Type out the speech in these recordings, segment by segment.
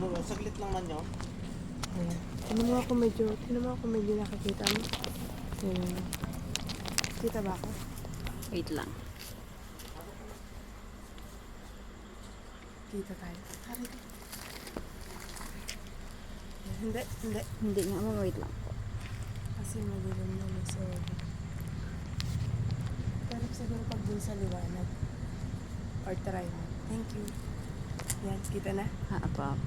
yun. Saglit lang man yun. Ayan. Tinan mo ako medyo nakikita mo. Ayan. Kita ba ako? Wait lang. Kita tayo. Hindi. Hindi nga mo, wait lang po. Kasi madilim na may sorry. Pero siguro pag dun sa liwanag. Or try mo. Thank you. Yan, kita na? Apa.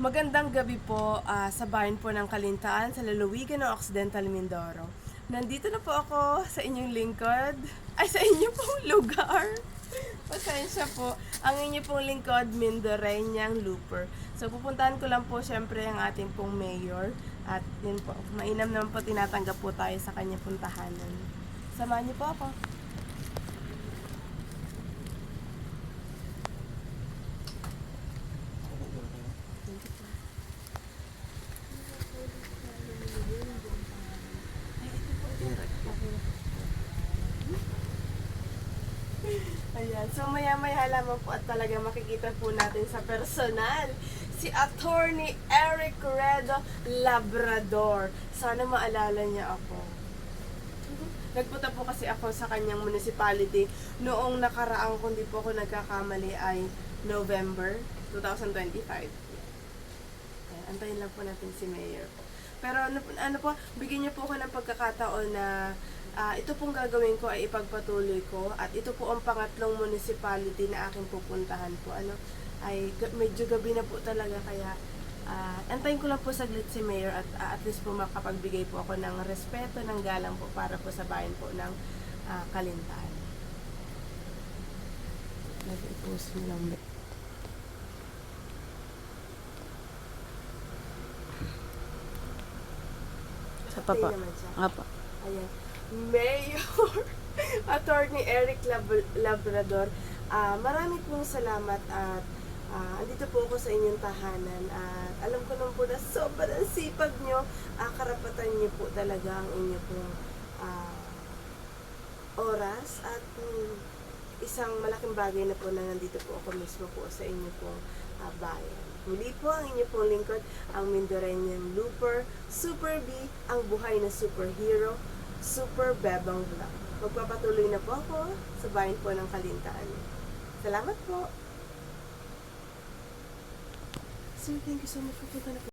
Magandang gabi po sa bayan po ng Kalintaan sa lalawigan ng Occidental Mindoro. Nandito na po ako sa inyong lingkod. Ay, sa inyo pong lugar. Pasensya po. Ang inyo pong lingkod, Mindoreñang Looper. So, pupuntahan ko lang po syempre ang ating pong mayor. At yun po, mainam naman po tinatanggap po tayo sa kanya puntahanan. Samahan niyo po ako. Ayan. So, maya-maya lamang po at talaga makikita po natin sa personal si Attorney Eric Redo Labrador. Sana maalala niya ako. Nagpunta po kasi ako sa kanyang municipality noong nakaraang, kung di po ako nagkakamali, ay November 2025. Ayan, antayin lang po natin si Mayor po. Pero ano po, bigyan niyo po ako ng pagkakataon na ito pong gagawin ko ay ipagpatuloy ko at ito po ang pangatlong municipality na aking pupuntahan po. Medyo gabi na po talaga kaya antayin ko lang po saglit si Mayor at least po makapagbigay po ako ng respeto, ng galang po para po sa bayan po ng Kalintaan. Nag-i-post mo lang ba? Sa papa. Apa. Ayan. Mayor Attorney Eric Labrador, marami pong salamat at andito po ako sa inyong tahanan at alam ko naman po na sobrang sipag nyo, karapatan nyo po talaga ang inyo pong oras at isang malaking bagay na po na nandito po ako mismo po sa inyo pong bayan. Muli po ang inyo pong lingkod, ang Mindoreñang Looper, Super B, ang buhay na superhero, Super Bebang Vlog. Magpapatuloy na po ako sa bayan po ng Kalintaan. Salamat po! Sir, thank you so much for punta na po.